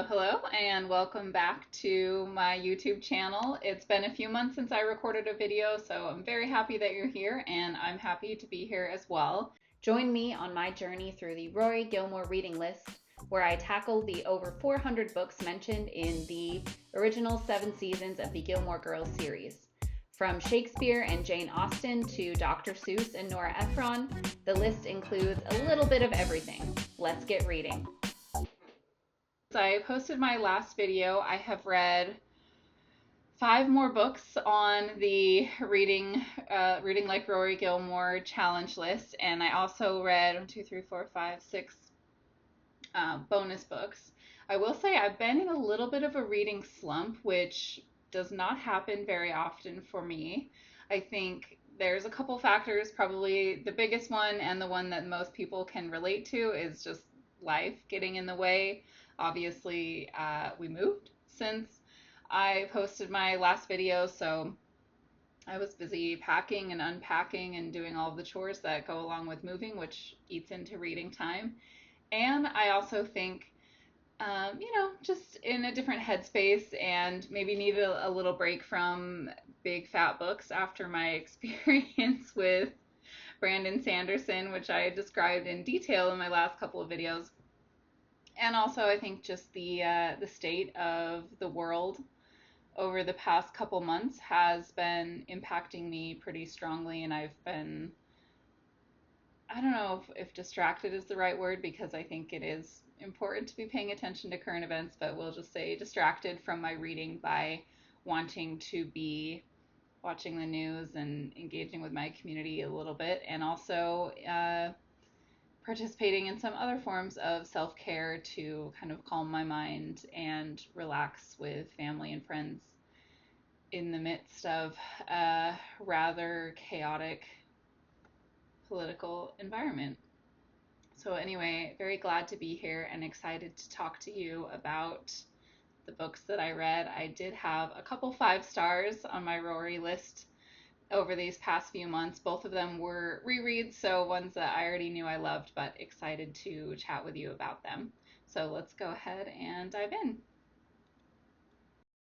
Hello and welcome back to my YouTube channel. It's been a few months since I recorded a video, so I'm very happy that you're here and I'm happy to be here as well. Join me on my journey through the Rory Gilmore reading list, where I tackle the over 400 books mentioned in the original 7 seasons of the Gilmore Girls series. From Shakespeare and Jane Austen to Dr. Seuss and Nora Ephron, the list includes a little bit of everything. Let's get reading. I posted my last video. I have read 5 more books on the reading Like Rory Gilmore challenge list, and I also read 1, 2, 3, 4, 5, 6 bonus books. I will say I've been in a little bit of a reading slump, which does not happen very often for me. I think there's a couple factors. Probably the biggest one and the one that most people can relate to is just life getting in the way. Obviously, we moved since I posted my last video, so I was busy packing and unpacking and doing all of the chores that go along with moving, which eats into reading time. And I also think, just in a different headspace and maybe needed a little break from big fat books after my experience with Brandon Sanderson, which I described in detail in my last couple of videos. And also, I think just the state of the world over the past couple months has been impacting me pretty strongly, and I've been, I don't know if distracted is the right word, because I think it is important to be paying attention to current events, but we'll just say distracted from my reading by wanting to be watching the news and engaging with my community a little bit, and also participating in some other forms of self-care to kind of calm my mind and relax with family and friends in the midst of a rather chaotic political environment. So anyway, very glad to be here and excited to talk to you about the books that I read. I did have a couple 5 stars on my Rory list over these past few months. Both of them were rereads, so ones that I already knew I loved, but excited to chat with you about them. So let's go ahead and dive in.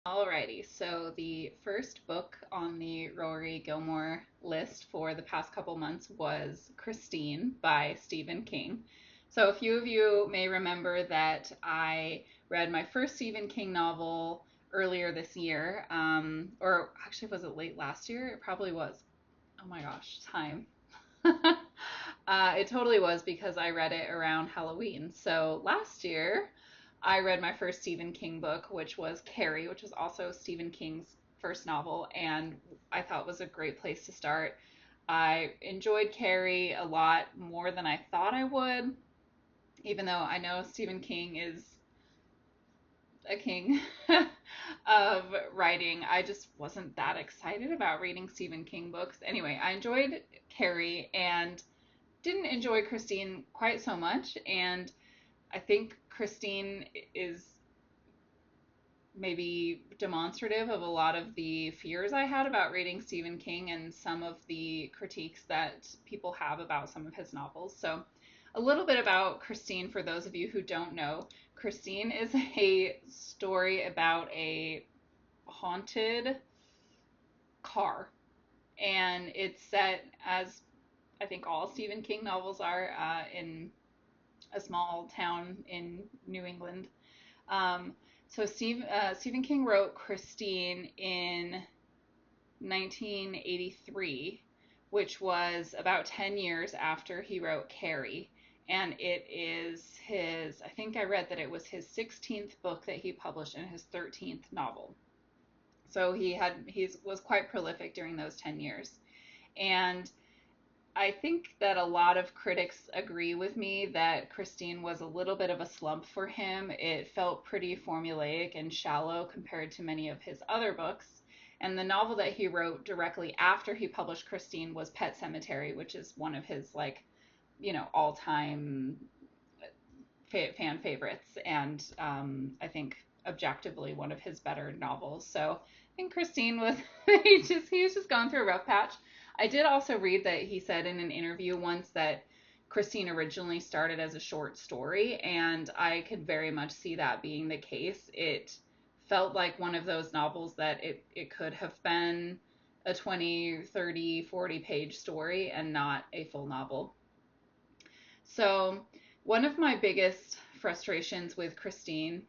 Alrighty, so the first book on the Rory Gilmore list for the past couple months was Christine by Stephen King. So a few of you may remember that I read my first Stephen King novel earlier this year, or actually, was it late last year? It probably was. Oh my gosh, time. It totally was, because I read it around Halloween. So last year, I read my first Stephen King book, which was Carrie, which was also Stephen King's first novel, and I thought it was a great place to start. I enjoyed Carrie a lot more than I thought I would, even though I know Stephen King is a king of writing. I just wasn't that excited about reading Stephen King books. Anyway, I enjoyed Carrie and didn't enjoy Christine quite so much, and I think Christine is maybe demonstrative of a lot of the fears I had about reading Stephen King and some of the critiques that people have about some of his novels. So a little bit about Christine for those of you who don't know. Christine is a story about a haunted car, and it's set, as I think all Stephen King novels are, in a small town in New England. So Stephen King wrote Christine in 1983, which was about 10 years after he wrote Carrie. And it is his, I think I read that it was his 16th book that he published and his 13th novel. So he was quite prolific during those 10 years. And I think that a lot of critics agree with me that Christine was a little bit of a slump for him. It felt pretty formulaic and shallow compared to many of his other books. And the novel that he wrote directly after he published Christine was Pet Sematary, which is one of his, all-time fan favorites, and I think objectively one of his better novels. So I think Christine was he was just going through a rough patch. I did also read that he said in an interview once that Christine originally started as a short story, and I could very much see that being the case. It felt like one of those novels that it could have been a 20, 30, 40 page story and not a full novel. So, one of my biggest frustrations with Christine,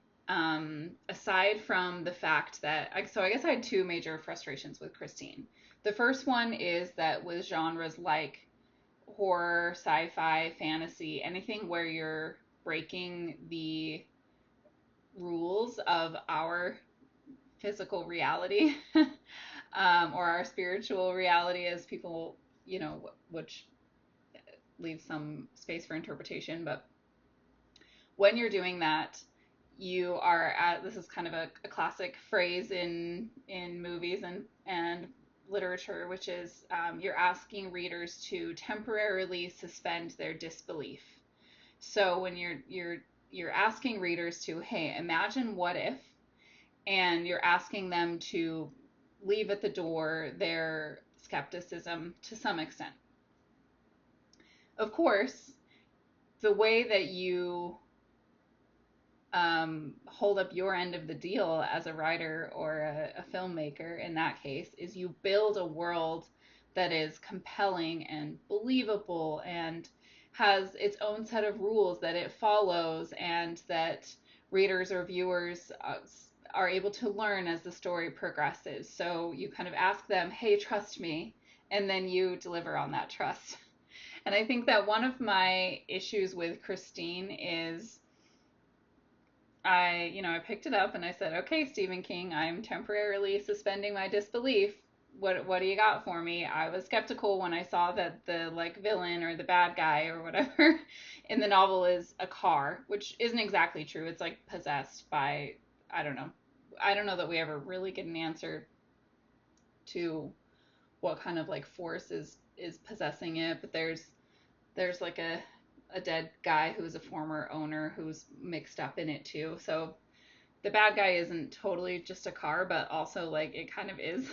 aside from the fact that, so I guess I had two major frustrations with Christine. The first one is that with genres like horror, sci-fi, fantasy, anything where you're breaking the rules of our physical reality, or our spiritual reality, as people, which leaves some space for interpretation. But when you're doing that, you are at, this is kind of a classic phrase in movies and literature, which is, you're asking readers to temporarily suspend their disbelief. So when you're asking readers to, hey, imagine what if, and you're asking them to leave at the door their skepticism to some extent. Of course, the way that you hold up your end of the deal as a writer or a filmmaker in that case is you build a world that is compelling and believable and has its own set of rules that it follows, and that readers or viewers are able to learn as the story progresses. So you kind of ask them, hey, trust me, and then you deliver on that trust. And I think that one of my issues with Christine is I picked it up and I said, okay, Stephen King, I'm temporarily suspending my disbelief. What do you got for me? I was skeptical when I saw that the villain or the bad guy or whatever in the novel is a car, which isn't exactly true. It's like possessed by, I don't know. I don't know that we ever really get an answer to what kind of force is possessing it, but there's like a dead guy who's a former owner who's mixed up in it too. So the bad guy isn't totally just a car, but also it kind of is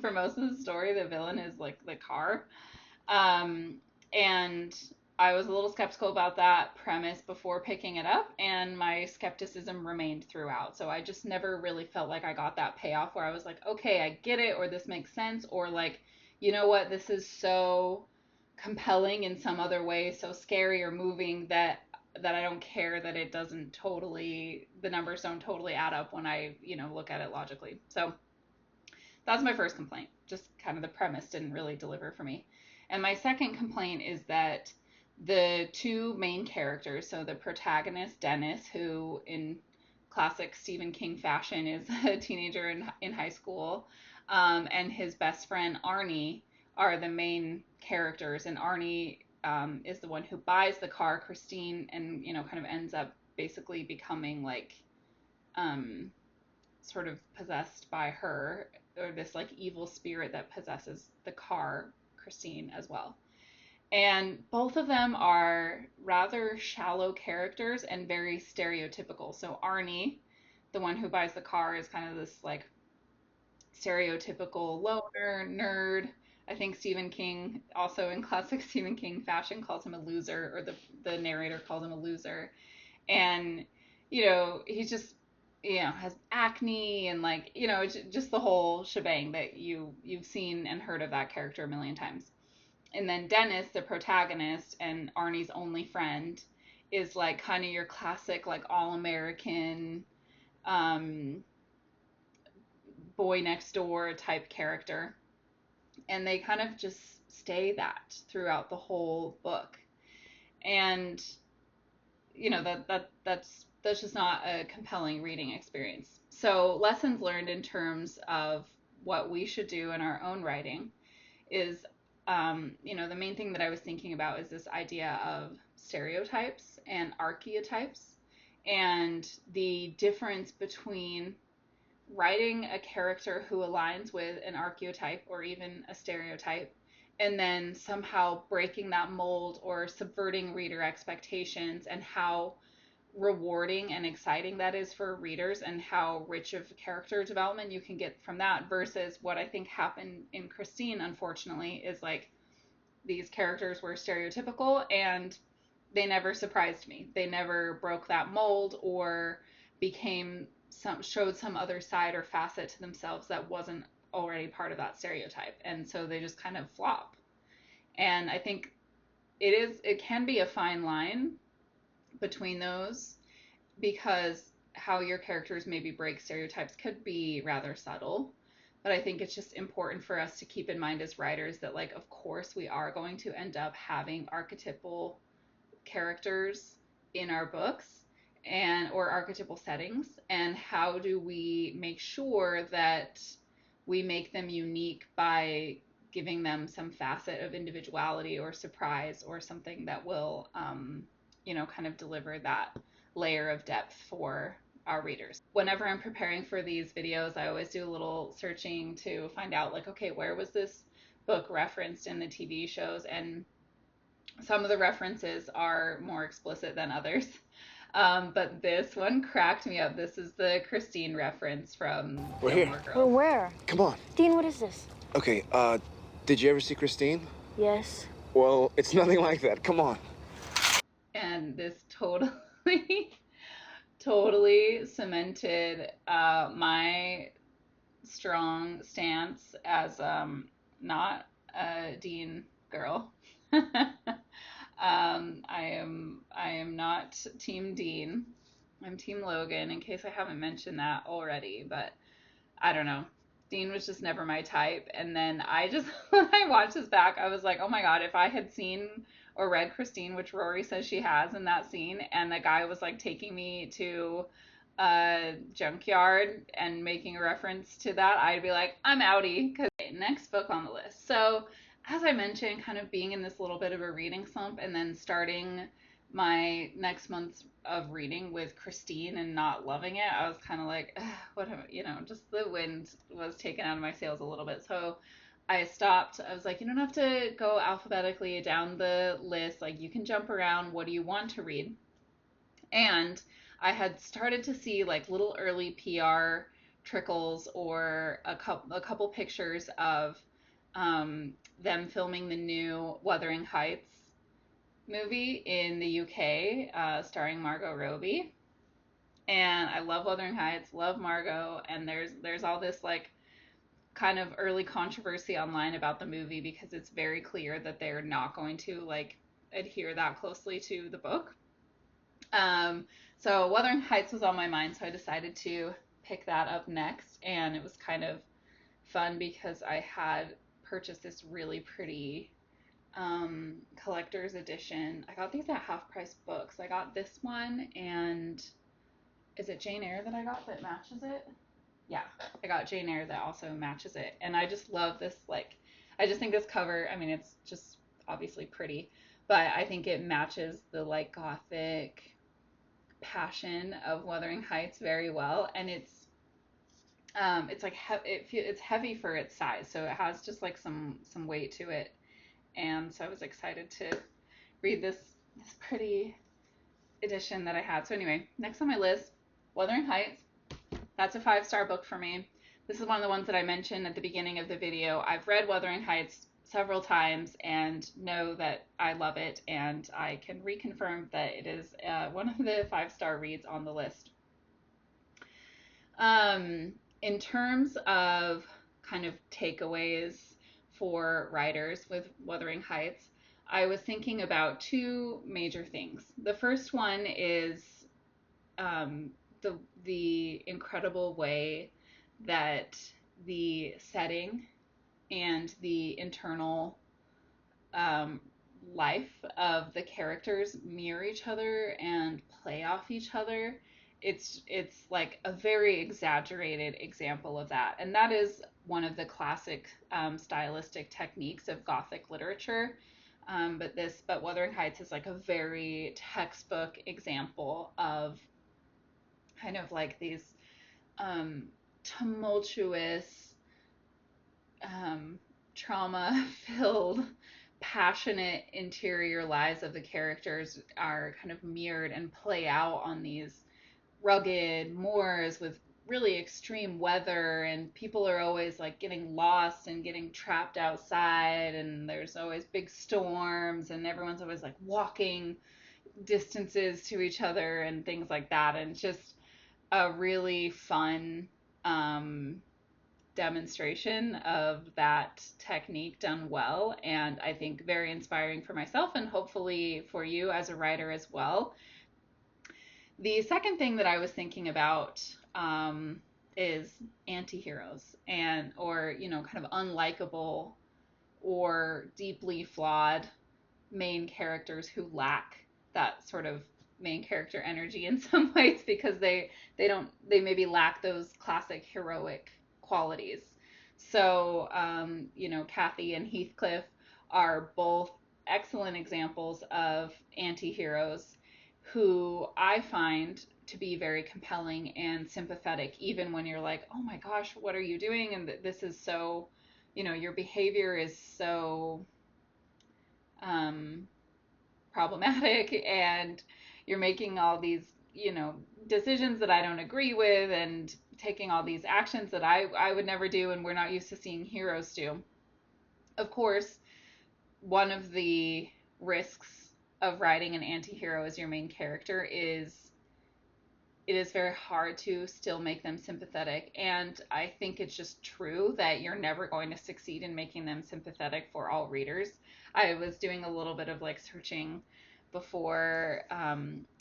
for most of the story. The villain is the car. And I was a little skeptical about that premise before picking it up, and my skepticism remained throughout. So I just never really felt like I got that payoff where I was like, okay, I get it, or this makes sense, or you know what, this is so compelling in some other way, so scary or moving that I don't care that it doesn't totally, the numbers don't totally add up when I, look at it logically. So that's my first complaint. Just kind of the premise didn't really deliver for me. And my second complaint is that the two main characters, so the protagonist, Dennis, who in classic Stephen King fashion is a teenager in high school, and his best friend, Arnie, are the main characters. And Arnie is the one who buys the car, Christine, and, kind of ends up basically becoming sort of possessed by her, or this evil spirit that possesses the car, Christine, as well. And both of them are rather shallow characters and very stereotypical. So Arnie, the one who buys the car, is kind of this stereotypical loner, nerd. I think Stephen King, also in classic Stephen King fashion, calls him a loser, or the narrator calls him a loser. And, he's just, has acne and just the whole shebang that you've seen and heard of that character a million times. And then Dennis, the protagonist and Arnie's only friend, is kind of your classic all-American boy next door type character. And they kind of just stay that throughout the whole book. And that's just not a compelling reading experience. So lessons learned in terms of what we should do in our own writing is, the main thing that I was thinking about is this idea of stereotypes and archetypes, and the difference between writing a character who aligns with an archetype or even a stereotype, and then somehow breaking that mold or subverting reader expectations, and how rewarding and exciting that is for readers, and how rich of character development you can get from that, versus what I think happened in Christine, unfortunately, is these characters were stereotypical, and they never surprised me. They never broke that mold or showed some other side or facet to themselves that wasn't already part of that stereotype. And so they just kind of flop. And I think it can be a fine line between those, because how your characters maybe break stereotypes could be rather subtle. But I think it's just important for us to keep in mind as writers that, like, of course we are going to end up having archetypal characters in our books or archetypal settings, and how do we make sure that we make them unique by giving them some facet of individuality or surprise or something that will kind of deliver that layer of depth for our readers. Whenever I'm preparing for these videos, I always do a little searching to find out, like, okay, where was this book referenced in the TV shows? And some of the references are more explicit than others. But this one cracked me up. This is the Christine reference from Amor Girls. We're where? Come on. Dean, what is this? Okay, did you ever see Christine? Yes. Well, it's nothing like that. Come on. And this totally cemented my strong stance as not a Dean girl. I am not Team Dean. I'm Team Logan, in case I haven't mentioned that already, but I don't know. Dean was just never my type. And then when I watched this back, I was like, oh my God, if I had seen or read Christine, which Rory says she has in that scene, and the guy was like taking me to a junkyard and making a reference to that, I'd be like, I'm outie. Because next book on the list. So as I mentioned, kind of being in this little bit of a reading slump, and then starting my next month of reading with Christine and not loving it, I was kind of like, just the wind was taken out of my sails a little bit. So I stopped. I was like, you don't have to go alphabetically down the list. Like, you can jump around. What do you want to read? And I had started to see like little early PR trickles or a couple pictures of them filming the new Wuthering Heights movie in the UK, starring Margot Robbie. And I love Wuthering Heights, love Margot, and there's all this like kind of early controversy online about the movie, because it's very clear that they're not going to like adhere that closely to the book. So Wuthering Heights was on my mind, so I decided to pick that up next, and it was kind of fun because I had purchased this really pretty collector's edition. I got these at Half Price Books. I got this one, and is it Jane Eyre that I got that matches it? Yeah, I got Jane Eyre that also matches it. And I just love this, like, I just think this cover, I mean, it's just obviously pretty, but I think it matches the like gothic passion of Wuthering Heights very well. And it's like it's heavy for its size, so it has just like some weight to it. And so I was excited to read this pretty edition that I had. So anyway, next on my list, Wuthering Heights. That's a 5-star book for me. This is one of the ones that I mentioned at the beginning of the video. I've read Wuthering Heights several times and know that I love it, and I can reconfirm that it is one of the 5-star reads on the list. In terms of kind of takeaways for writers with Wuthering Heights, I was thinking about two major things. The first one is the incredible way that the setting and the internal life of the characters mirror each other and play off each other. It's like a very exaggerated example of that, and that is one of the classic stylistic techniques of Gothic literature. But Wuthering Heights is like a very textbook example of kind of like these tumultuous, trauma-filled, passionate interior lives of the characters are kind of mirrored and play out on these rugged moors with really extreme weather, and people are always like getting lost and getting trapped outside, and there's always big storms, and everyone's always like walking distances to each other and things like that. And just a really fun demonstration of that technique done well. And I think very inspiring for myself and hopefully for you as a writer as well. The second thing that I was thinking about is anti-heroes and or kind of unlikable or deeply flawed main characters who lack that sort of main character energy in some ways because they maybe lack those classic heroic qualities. So Kathy and Heathcliff are both excellent examples of anti-heroes who I find to be very compelling and sympathetic, even when you're like, oh my gosh, what are you doing? And this is so, your behavior is so problematic, and you're making all these, decisions that I don't agree with, and taking all these actions that I would never do, and we're not used to seeing heroes do. Of course, one of the risks of writing an anti-hero as your main character is it is very hard to still make them sympathetic. And I think it's just true that you're never going to succeed in making them sympathetic for all readers. I was doing a little bit of like searching before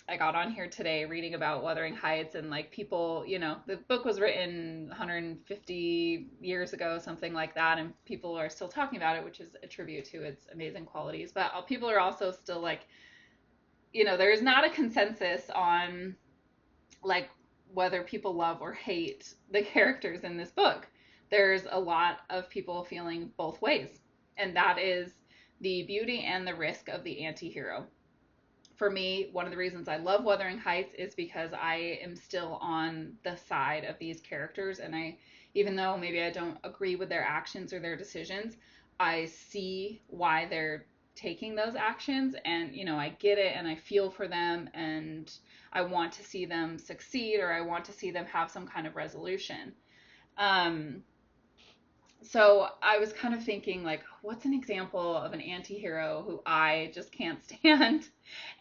I got on here today, reading about Wuthering Heights, and like people, the book was written 150 years ago, something like that, and people are still talking about it, which is a tribute to its amazing qualities. But people are also still like, there's not a consensus on like whether people love or hate the characters in this book. There's a lot of people feeling both ways, and that is the beauty and the risk of the anti-hero. For me, one of the reasons I love Wuthering Heights is because I am still on the side of these characters, and even though maybe I don't agree with their actions or their decisions, I see why they're taking those actions, and I get it, and I feel for them, and I want to see them succeed, or I want to see them have some kind of resolution. So I was kind of thinking, like, what's an example of an anti-hero who I just can't stand?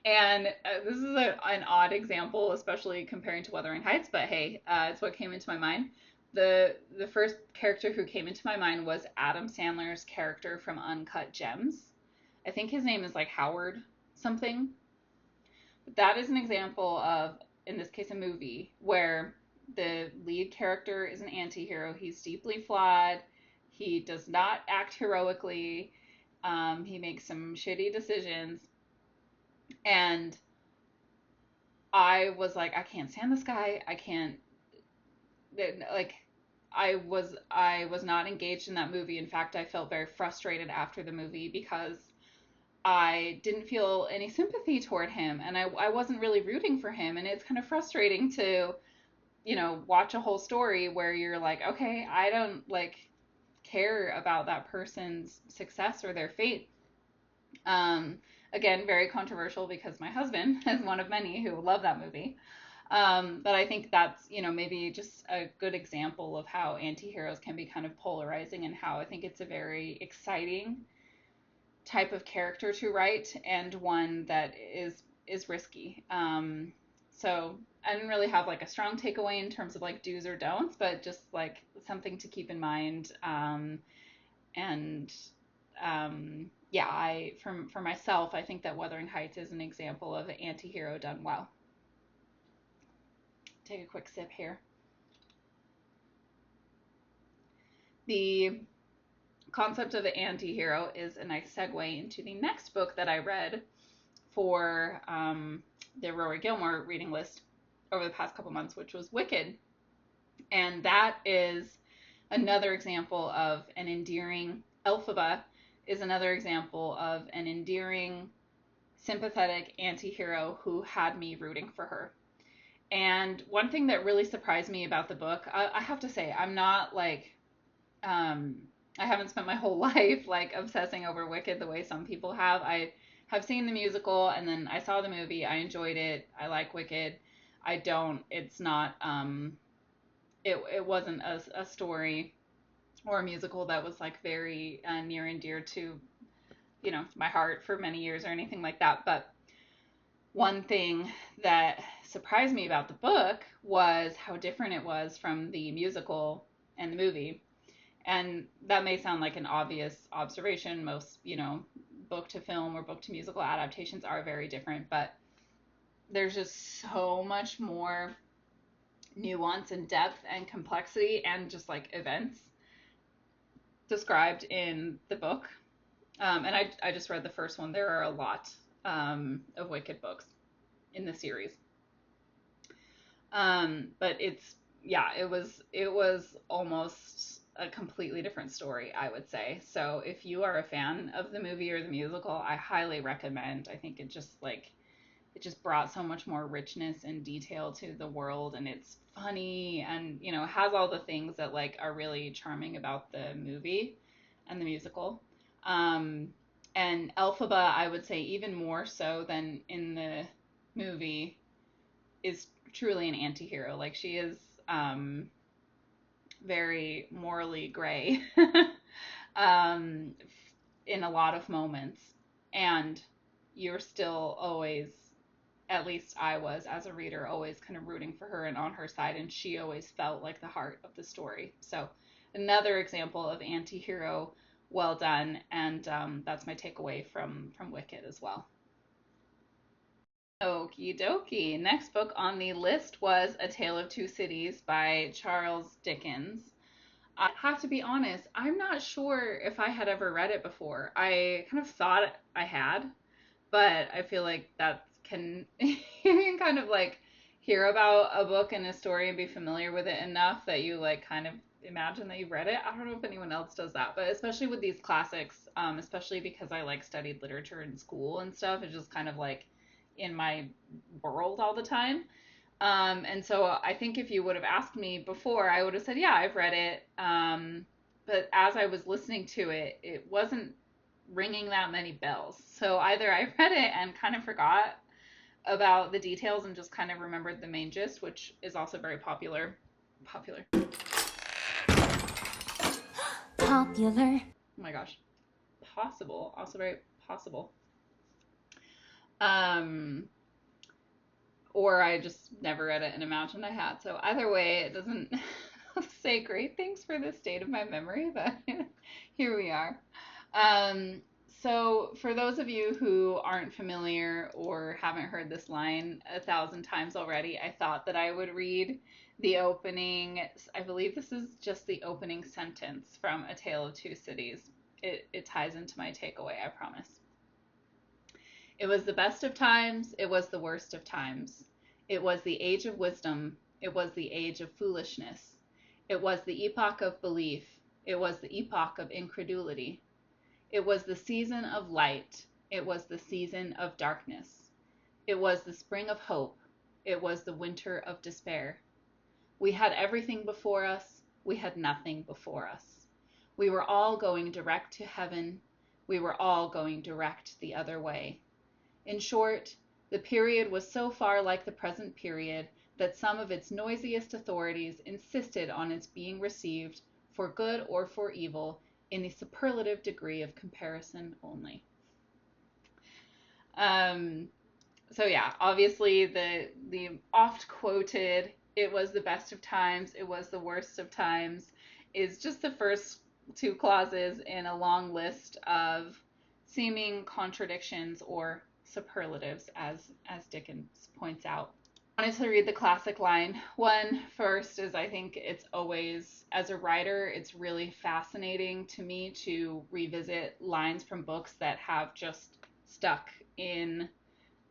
And this is an odd example, especially comparing to Wuthering Heights, but hey, it's what came into my mind. The first character who came into my mind was Adam Sandler's character from Uncut Gems. I think his name is like Howard something. But that is an example of, in this case, a movie where the lead character is an anti-hero. He's deeply flawed. He does not act heroically. He makes some shitty decisions. And I was like, I can't stand this guy. I can't, like, I was not engaged in that movie. In fact, I felt very frustrated after the movie because I didn't feel any sympathy toward him, and I wasn't really rooting for him. And it's kind of frustrating to, watch a whole story where you're like, okay, I don't like care about that person's success or their fate. Again, very controversial because my husband is one of many who love that movie. But I think that's, maybe just a good example of how anti-heroes can be kind of polarizing, and how I think it's a very exciting type of character to write, and one that is risky. So I didn't really have like a strong takeaway in terms of like do's or don'ts, but just like something to keep in mind. And yeah, for myself, I think that Wuthering Heights is an example of an anti-hero done well. Take a quick sip here. The concept of the anti-hero is a nice segue into the next book that I read for the Rory Gilmore reading list over the past couple months, which was Wicked. And that is another example of an endearing, Elphaba is another example of an endearing, sympathetic anti-hero who had me rooting for her. And one thing that really surprised me about the book, I have to say, I'm not like, I haven't spent my whole life like obsessing over Wicked the way some people have. I have seen the musical, and then I saw the movie. I enjoyed it. I like Wicked. It's not, it wasn't a story or a musical that was like very near and dear to, my heart for many years or anything like that. But One thing that surprised me about the book was how different it was from the musical and the movie. And that may sound like an obvious observation. Most, book to film or book to musical adaptations are very different, but there's just so much more nuance and depth and complexity and just like events described in the book. And I just read the first one. There are a lot of Wicked books in the series. But it was almost a completely different story, I would say. So if you are a fan of the movie or the musical, I highly recommend. I think it just brought so much more richness and detail to the world, and it's funny and has all the things that like are really charming about the movie and the musical. Um, and Elphaba, I would say even more so than in the movie, is truly an anti-hero. Like she is very morally gray um, in a lot of moments, and you're still always, at least I was as a reader, always kind of rooting for her and on her side, and she always felt like the heart of the story. So another example of anti-hero well done, and that's my takeaway from Wicked as well. Okie dokie. Next book on the list was A Tale of Two Cities by Charles Dickens. I have to be honest, I'm not sure if I had ever read it before. I kind of thought I had, but I feel like that can you can kind of like hear about a book and a story and be familiar with it enough that you like kind of imagine that you've read it. I don't know if anyone else does that, but especially with these classics, especially because I like studied literature in school and stuff, it's just kind of like in my world all the time. And so I think if you would have asked me before, I would have said, yeah, I've read it. But as I was listening to it, it wasn't ringing that many bells. So either I read it and kind of forgot about the details and just kind of remembered the main gist, which is also very popular. Popular. Popular. Oh my gosh. Possible. Also very possible. Um, or I just never read it and imagined I had. So either way, it doesn't say great things for the state of my memory, but here we are. Um, so for those of you who aren't familiar or haven't heard this line 1,000 times already, I thought that I would read the opening. I believe this is just the opening sentence from A Tale of Two Cities. It ties into my takeaway, I promise. It was the best of times, it was the worst of times. It was the age of wisdom, it was the age of foolishness. It was the epoch of belief, it was the epoch of incredulity. It was the season of light, it was the season of darkness. It was the spring of hope, it was the winter of despair. We had everything before us, we had nothing before us. We were all going direct to heaven, we were all going direct the other way. In short, the period was so far like the present period that some of its noisiest authorities insisted on its being received, for good or for evil, in the superlative degree of comparison only. Um, so yeah, obviously the oft quoted "it was the best of times, it was the worst of times" is just the first two clauses in a long list of seeming contradictions or superlatives, as Dickens points out. I wanted to read the classic line. One first is I think it's always, as a writer, it's really fascinating to me to revisit lines from books that have just stuck in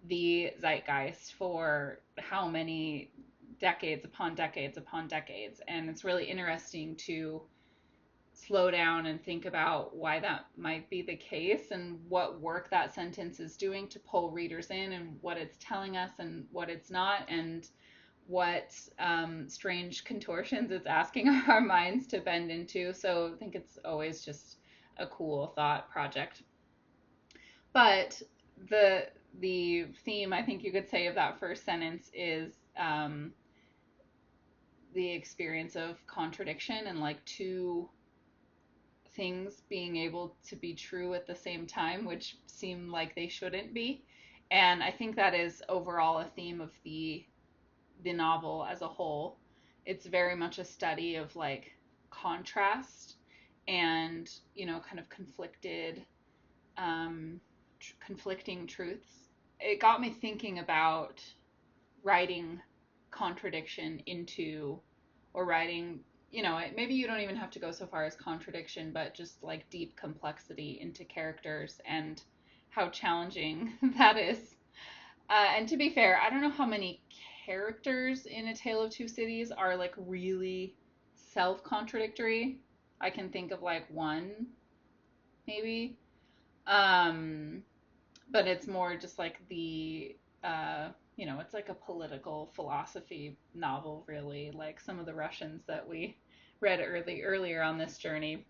the zeitgeist for how many decades upon decades upon decades. And it's really interesting to slow down and think about why that might be the case and what work that sentence is doing to pull readers in and what it's telling us and what it's not, and what strange contortions it's asking our minds to bend into. So I think it's always just a cool thought project. But the theme, I think you could say, of that first sentence is the experience of contradiction and like two things being able to be true at the same time, which seem like they shouldn't be. And I think that is overall a theme of the novel as a whole. It's very much a study of like contrast and, you know, kind of conflicting truths. It got me thinking about writing contradiction into, or writing, you know, maybe you don't even have to go so far as contradiction, but just like deep complexity into characters and how challenging that is. And to be fair, I don't know how many characters in A Tale of Two Cities are like really self-contradictory. I can think of like one, maybe. Um, but it's more just like you know, it's like a political philosophy novel, really, like some of the Russians that we read earlier on this journey,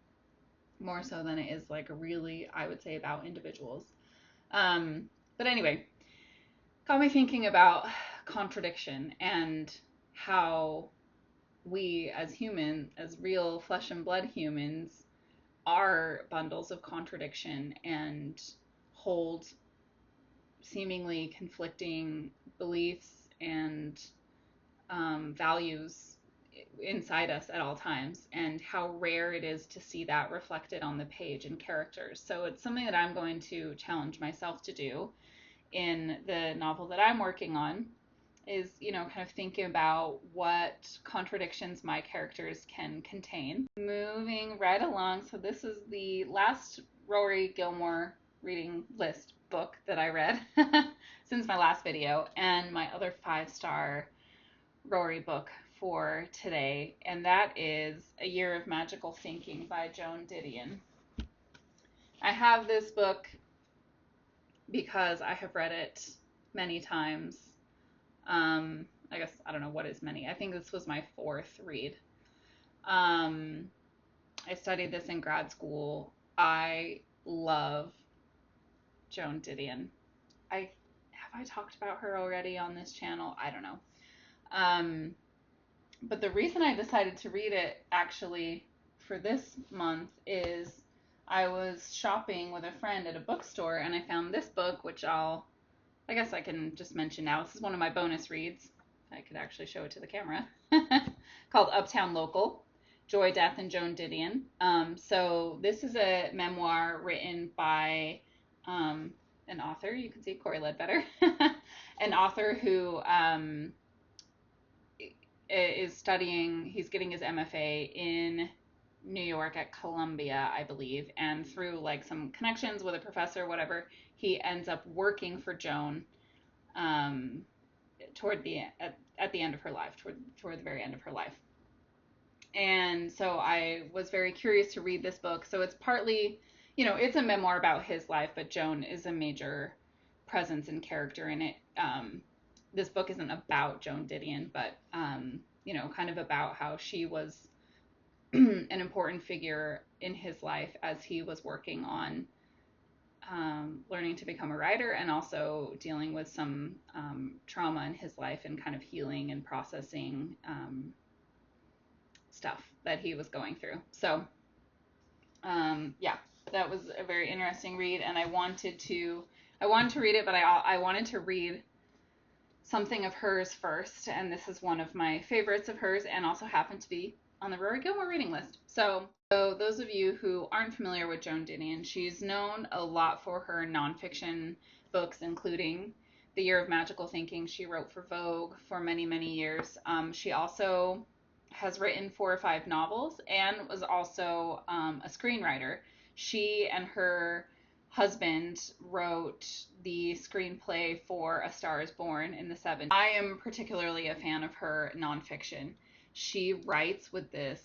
more so than it is like really, I would say, about individuals. But anyway, got me thinking about contradiction and how we as humans, as real flesh and blood humans, are bundles of contradiction and hold seemingly conflicting beliefs and values inside us at all times, and how rare it is to see that reflected on the page in characters. So it's something that I'm going to challenge myself to do in the novel that I'm working on, is, you know, kind of thinking about what contradictions my characters can contain. Moving right along, so this is the last Rory Gilmore reading list book that I read since my last video, and my other 5-star Rory book for today, and that is A Year of Magical Thinking by Joan Didion. I have this book because I have read it many times. I guess, I don't know what is many. I think this was my 4th read. I studied this in grad school. I love Joan Didion. Have I talked about her already on this channel? I don't know. But the reason I decided to read it actually for this month is I was shopping with a friend at a bookstore and I found this book, which I guess I can just mention now. This is one of my bonus reads. I could actually show it to the camera. Called Uptown Local, Joy, Death, and Joan Didion. So this is a memoir written by an author. You can see Cory Leadbeater. An author who is studying, he's getting his MFA in New York at Columbia, I believe, and through like some connections with a professor, whatever, he ends up working for Joan toward at the end of her life, toward the very end of her life. And so I was very curious to read this book. So it's partly, you know, it's a memoir about his life, but Joan is a major presence and character in it. This book isn't about Joan Didion, but you know, kind of about how she was an important figure in his life as he was working on learning to become a writer, and also dealing with some trauma in his life and kind of healing and processing stuff that he was going through. So yeah, that was a very interesting read, and I wanted to read it, but I wanted to read something of hers first, and this is one of my favorites of hers, and also happened to be on the Rory Gilmore reading list. So those of you who aren't familiar with Joan Didion, she's known a lot for her nonfiction books, including The Year of Magical Thinking. She wrote for Vogue for many, many years. She also has written 4 or 5 novels and was also a screenwriter. She and her husband wrote the screenplay for A Star is Born in the 70s. I am particularly a fan of her nonfiction. She writes with this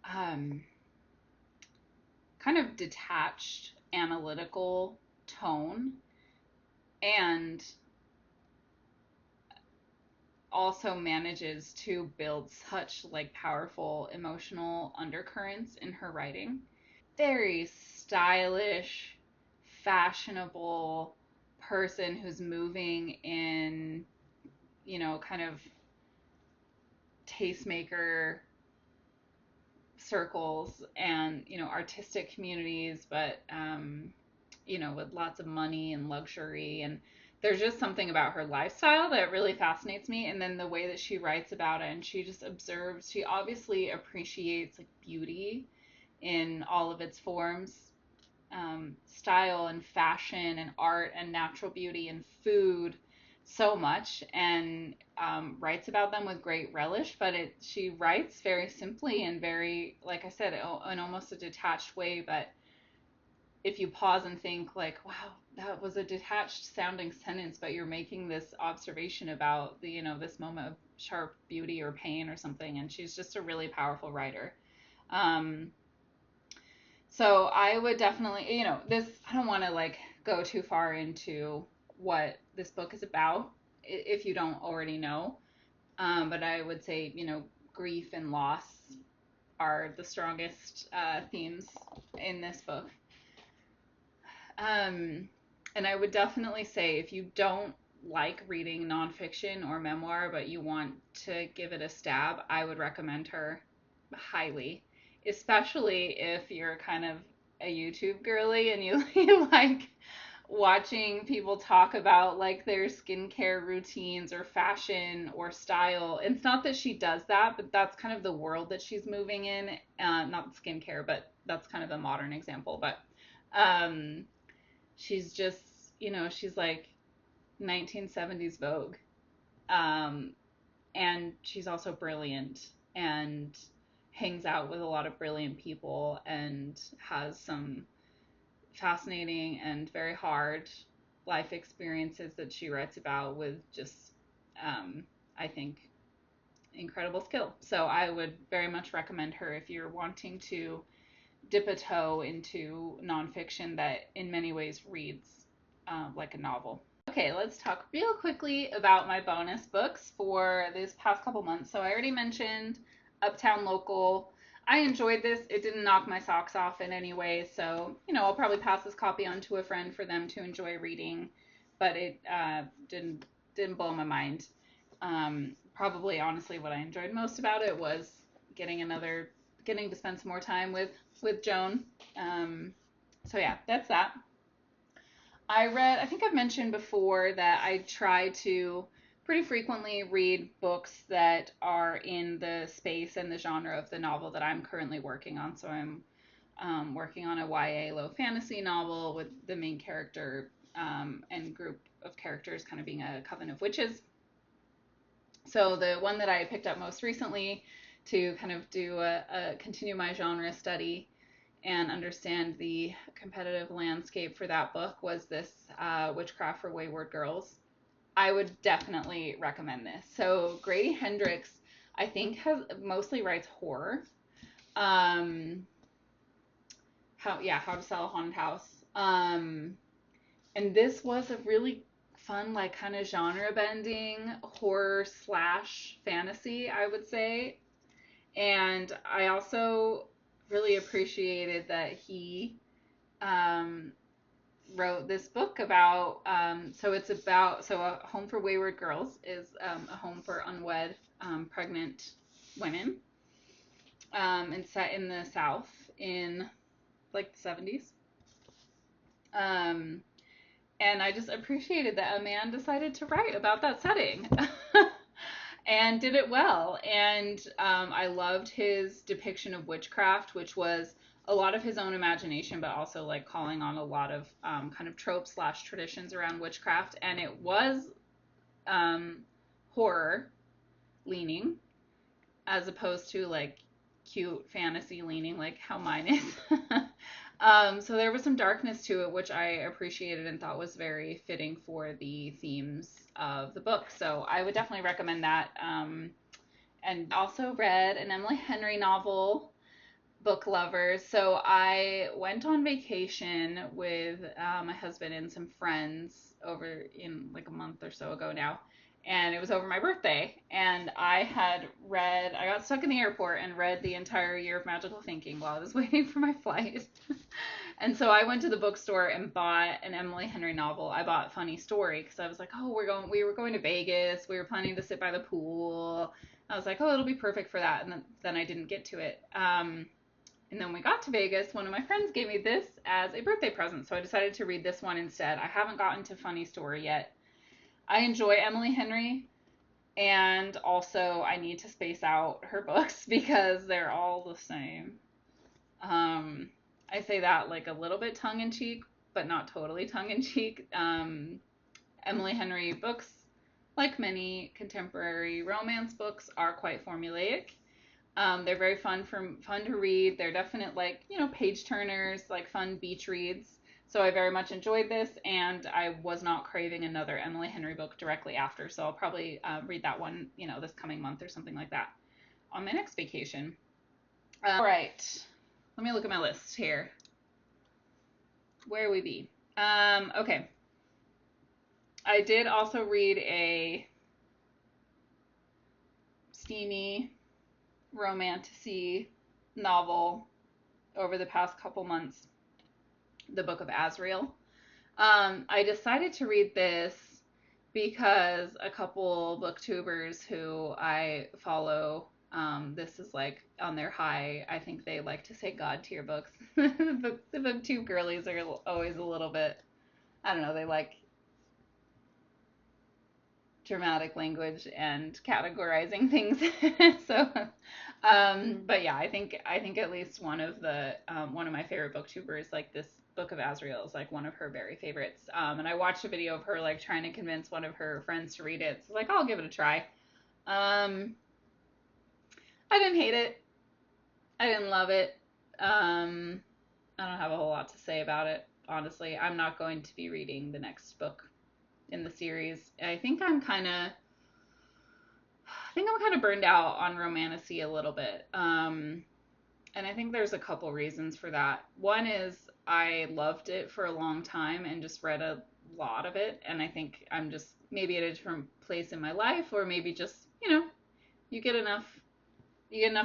kind of detached, analytical tone, and also manages to build such like powerful emotional undercurrents in her writing. Very stylish, fashionable person who's moving in, you know, kind of tastemaker circles and, you know, artistic communities, but with lots of money and luxury. And there's just something about her lifestyle that really fascinates me. And then the way that she writes about it, and she just observes, she obviously appreciates like beauty in all of its forms, style and fashion and art and natural beauty and food so much, and writes about them with great relish. But she writes very simply and very, like I said, in almost a detached way. But if you pause and think like, wow, that was a detached sounding sentence, but you're making this observation about this moment of sharp beauty or pain or something. And she's just a really powerful writer. So I would definitely, this, I don't want to like go too far into what this book is about if you don't already know. But I would say, grief and loss are the strongest themes in this book. And I would definitely say if you don't like reading nonfiction or memoir, but you want to give it a stab, I would recommend her highly, especially if you're kind of a YouTube girly and you like watching people talk about like their skincare routines or fashion or style. It's not that she does that, but that's kind of the world that she's moving in. Not skincare, but that's kind of a modern example. But she's just, she's like 1970s Vogue. And she's also brilliant and hangs out with a lot of brilliant people and has some fascinating and very hard life experiences that she writes about with just, I think, incredible skill. So I would very much recommend her if you're wanting to dip a toe into nonfiction that in many ways reads like a novel. Okay, let's talk real quickly about my bonus books for this past couple months. So I already mentioned Uptown Local. I enjoyed this. It didn't knock my socks off in any way. So, I'll probably pass this copy on to a friend for them to enjoy reading. But it didn't blow my mind. Probably, honestly, what I enjoyed most about it was getting to spend some more time with Joan. So yeah, that's that. I think I've mentioned before that I try to pretty frequently read books that are in the space and the genre of the novel that I'm currently working on. So I'm working on a YA low fantasy novel with the main character and group of characters kind of being a coven of witches. So the one that I picked up most recently to kind of do continue my genre study and understand the competitive landscape for that book was this Witchcraft for Weyward Girls. I would definitely recommend this. So Grady Hendrix, I think, mostly writes horror. How to Sell a Haunted House. And this was a really fun, like kind of genre bending horror / fantasy, I would say. And I also really appreciated that he wrote this book about, A Home for Wayward Girls is a home for unwed pregnant women, and set in the South in like the 70s. And I just appreciated that a man decided to write about that setting. And did it well. And I loved his depiction of witchcraft, which was a lot of his own imagination, but also like calling on a lot of kind of tropes / traditions around witchcraft. And it was horror leaning as opposed to like cute fantasy leaning like how mine is. So there was some darkness to it, which I appreciated and thought was very fitting for the themes of the book. So I would definitely recommend that. And also read an Emily Henry novel, Book Lovers. So I went on vacation with my husband and some friends over in like a month or so ago now. And it was over my birthday. And I got stuck in the airport and read the entire Year of Magical Thinking while I was waiting for my flight. And so I went to the bookstore and bought an Emily Henry novel. I bought Funny Story because I was like, we were going to Vegas. We were planning to sit by the pool. I was like, it'll be perfect for that. And then I didn't get to it. And then we got to Vegas, one of my friends gave me this as a birthday present, so I decided to read this one instead. I haven't gotten to Funny Story yet. I enjoy Emily Henry, and also I need to space out her books because they're all the same. I say that like a little bit tongue-in-cheek, but not totally tongue-in-cheek. Emily Henry books, like many contemporary romance books, are quite formulaic. They're very fun to read. They're definite, like, page turners, like fun beach reads. So I very much enjoyed this, and I was not craving another Emily Henry book directly after. So I'll probably read that one, this coming month or something like that on my next vacation. All right, let me look at my list here. Where we be? Okay. I did also read a steamy romantic-y novel over the past couple months, The Book of Azrael. I decided to read this because a couple booktubers who I follow, this is like on their high. I think they like to say God tier books. The booktube girlies are always a little bit, I don't know, they like dramatic language and categorizing things. So, but yeah, I think at least one of my favorite booktubers, like this Book of Azrael, is like one of her very favorites. And I watched a video of her like trying to convince one of her friends to read it. So like, I'll give it a try. I didn't hate it. I didn't love it. I don't have a whole lot to say about it, honestly. I'm not going to be reading the next book in the series. I think I'm kind of burned out on romantasy a little bit. And I think there's a couple reasons for that. One is I loved it for a long time and just read a lot of it. And I think I'm just maybe at a different place in my life, or maybe just, you get enough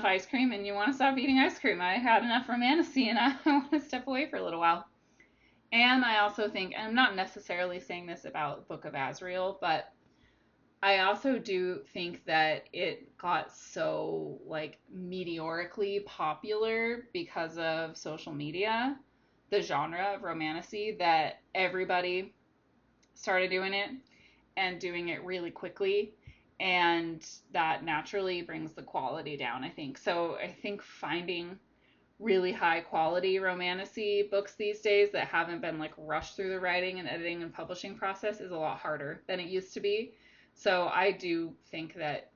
ice cream and you want to stop eating ice cream. I had enough romantasy and I want to step away for a little while. And I also think, and I'm not necessarily saying this about Book of Azrael, but I also do think that it got so like meteorically popular because of social media, the genre of romantasy, that everybody started doing it and doing it really quickly, and that naturally brings the quality down, I think. So I think finding really high quality romantasy books these days that haven't been like rushed through the writing and editing and publishing process is a lot harder than it used to be. So I do think that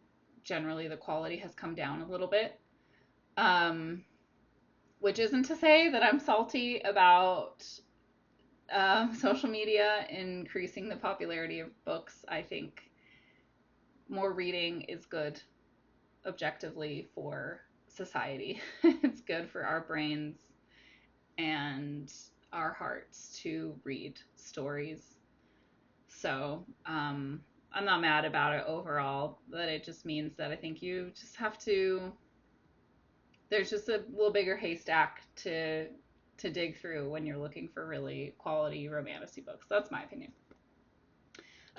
generally the quality has come down a little bit. Which isn't to say that I'm salty about social media increasing the popularity of books. I think more reading is good objectively for society. It's good for our brains and our hearts to read stories. So I'm not mad about it overall, but it just means that I think you just have to, there's just a little bigger haystack to dig through when you're looking for really quality romantasy books. That's my opinion.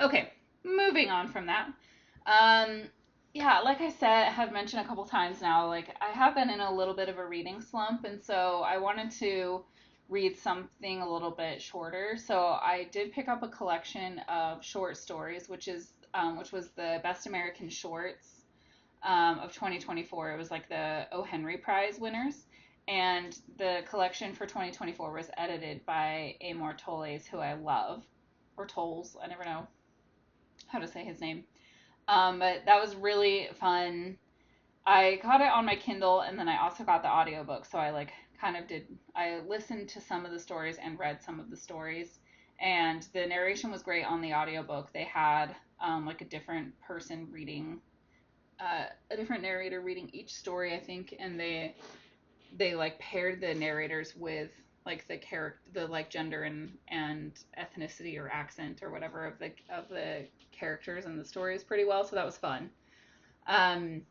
Okay, moving on from that. Yeah, like I said, have mentioned a couple times now, like I have been in a little bit of a reading slump, and so I wanted to read something a little bit shorter. So I did pick up a collection of short stories, which was the Best American Shorts of 2024. It was like the O. Henry Prize winners, and the collection for 2024 was edited by Amor Towles, who I love, or Towles, I never know how to say his name. But that was really fun. I got it on my Kindle, and then I also got the audiobook. So I I listened to some of the stories and read some of the stories. And the narration was great on the audiobook. They had like a different person reading, a different narrator reading each story, I think. And they like paired the narrators with like the character, the like gender and ethnicity or accent or whatever of the characters in the stories pretty well. So that was fun. And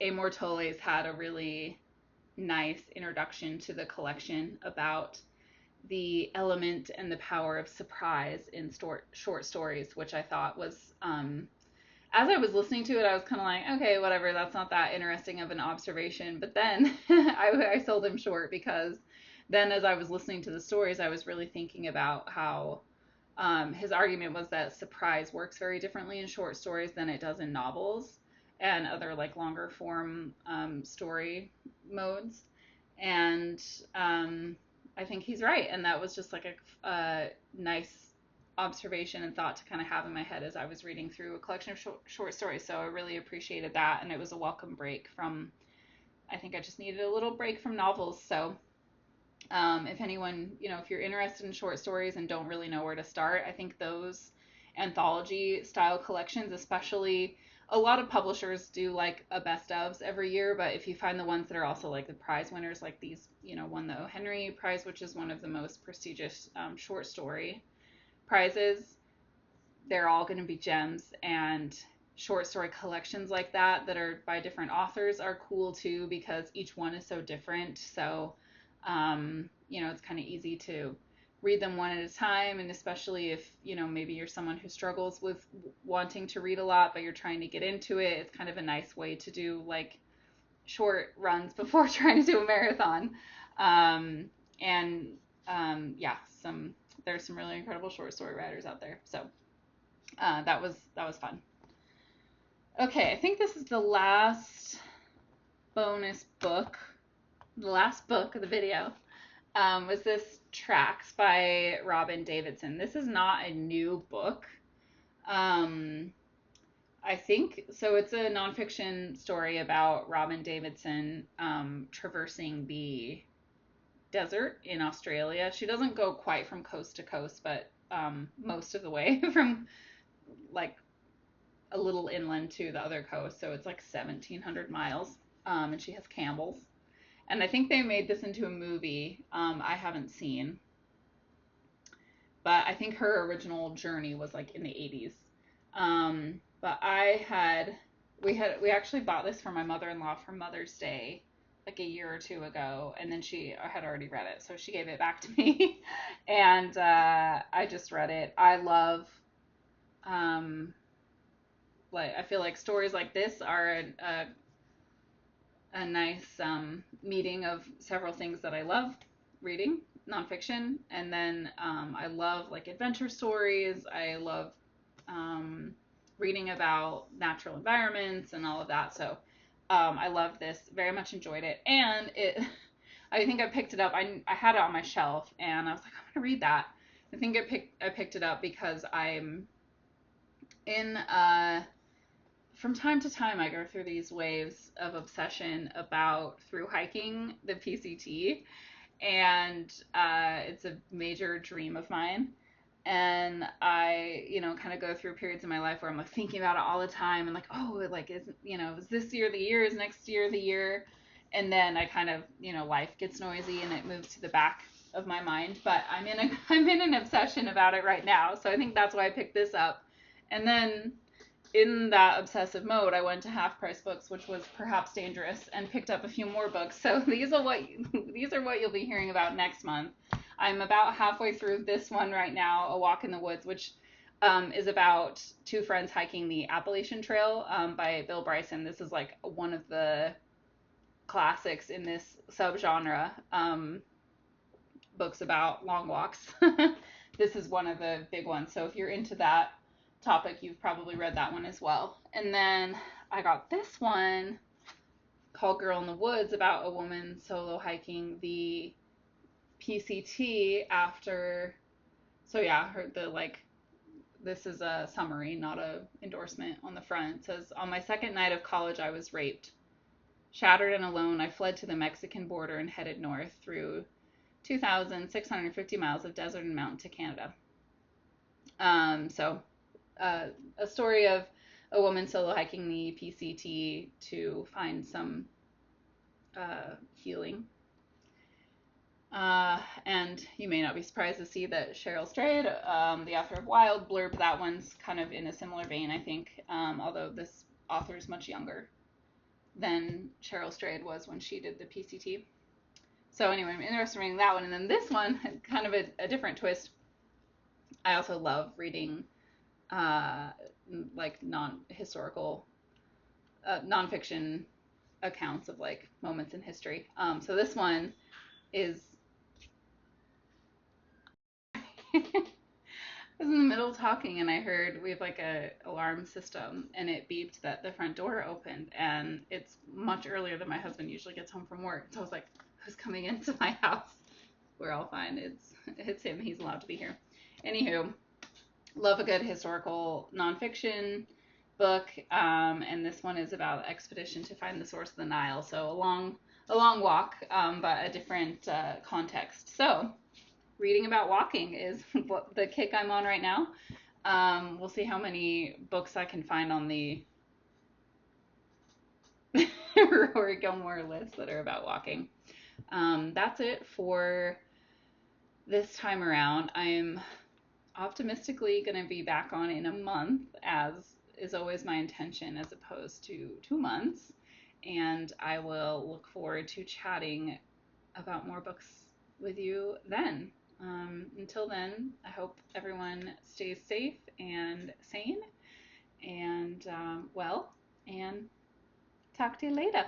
Amor Towles had a really nice introduction to the collection about the element and the power of surprise in short stories, which I thought was as I was listening to it, I was kind of like, okay, whatever, that's not that interesting of an observation. But then I sold him short because then as I was listening to the stories, I was really thinking about how his argument was that surprise works very differently in short stories than it does in novels and other like longer form story modes. And I think he's right. And that was just like a nice observation and thought to kind of have in my head as I was reading through a collection of short stories. So I really appreciated that. And it was a welcome break from, I think I just needed a little break from novels. So if anyone, if you're interested in short stories and don't really know where to start, I think those anthology style collections, especially a lot of publishers do like a best ofs every year, but if you find the ones that are also like the prize winners, like these, won the O. Henry Prize, which is one of the most prestigious short story prizes, they're all going to be gems. And short story collections like that are by different authors are cool too, because each one is so different. So it's kind of easy to read them one at a time, and especially if maybe you're someone who struggles with wanting to read a lot but you're trying to get into it, it's kind of a nice way to do like short runs before trying to do a marathon. Yeah, there's some really incredible short story writers out there, so that was fun. Okay, I think this is the last bonus book, the last book of the video. Was this Tracks by Robyn Davidson. This is not a new book. I think so. It's a nonfiction story about Robyn Davidson traversing the desert in Australia. She doesn't go quite from coast to coast, but most of the way from like a little inland to the other coast. So it's like 1,700 miles. And she has camels. And I think they made this into a movie I haven't seen. But I think her original journey was like in the 80s. But we actually bought this for my mother-in-law for Mother's Day like a year or two ago, and then she had already read it, so she gave it back to me. And I just read it. I love I feel like stories like this are a nice meeting of several things that I love reading, nonfiction. And then I love like adventure stories. I love reading about natural environments and all of that. So I love this, very much enjoyed it. And I think I picked it up. I had it on my shelf and I was like, I'm going to read that. I think I picked it up because I'm in from time to time, I go through these waves of obsession about through hiking the PCT, and it's a major dream of mine. And I, kind of go through periods in my life where I'm like thinking about it all the time, and like, oh, like is this year the year? Is next year the year? And then I kind of, life gets noisy and it moves to the back of my mind. But I'm in an obsession about it right now, so I think that's why I picked this up. And then in that obsessive mode, I went to Half Price Books, which was perhaps dangerous, and picked up a few more books. So these are what you'll be hearing about next month. I'm about halfway through this one right now, A Walk in the Woods, which is about two friends hiking the Appalachian Trail by Bill Bryson. This is like one of the classics in this subgenre, books about long walks. This is one of the big ones. So if you're into that topic, you've probably read that one as well. And then I got this one called Girl in the Woods, about a woman solo hiking the PCT after. So yeah, this is a summary, not a endorsement on the front. It says, on my second night of college, I was raped. Shattered and alone, I fled to the Mexican border and headed north through 2,650 miles of desert and mountain to Canada. A story of a woman solo hiking the PCT to find some healing. And you may not be surprised to see that Cheryl Strayed, the author of Wild, blurbed that one's kind of in a similar vein, I think, although this author is much younger than Cheryl Strayed was when she did the PCT. So anyway, I'm interested in reading that one. And then this one, kind of a different twist. I also love reading like non-historical, nonfiction accounts of like moments in history. So this one is I was in the middle of talking and I heard we have like a alarm system and it beeped that the front door opened and it's much earlier than my husband usually gets home from work. So I was like, who's coming into my house? We're all fine. It's him. He's allowed to be here. Anywho, love a good historical nonfiction book, and this one is about expedition to find the source of the Nile. So a long walk, but a different context. So reading about walking is what the kick I'm on right now. We'll see how many books I can find on the Rory Gilmore list that are about walking. That's it for this time around. I'm optimistically going to be back on in a month, as is always my intention, as opposed to 2 months. And I will look forward to chatting about more books with you then. Until then, I hope everyone stays safe and sane and well, and talk to you later.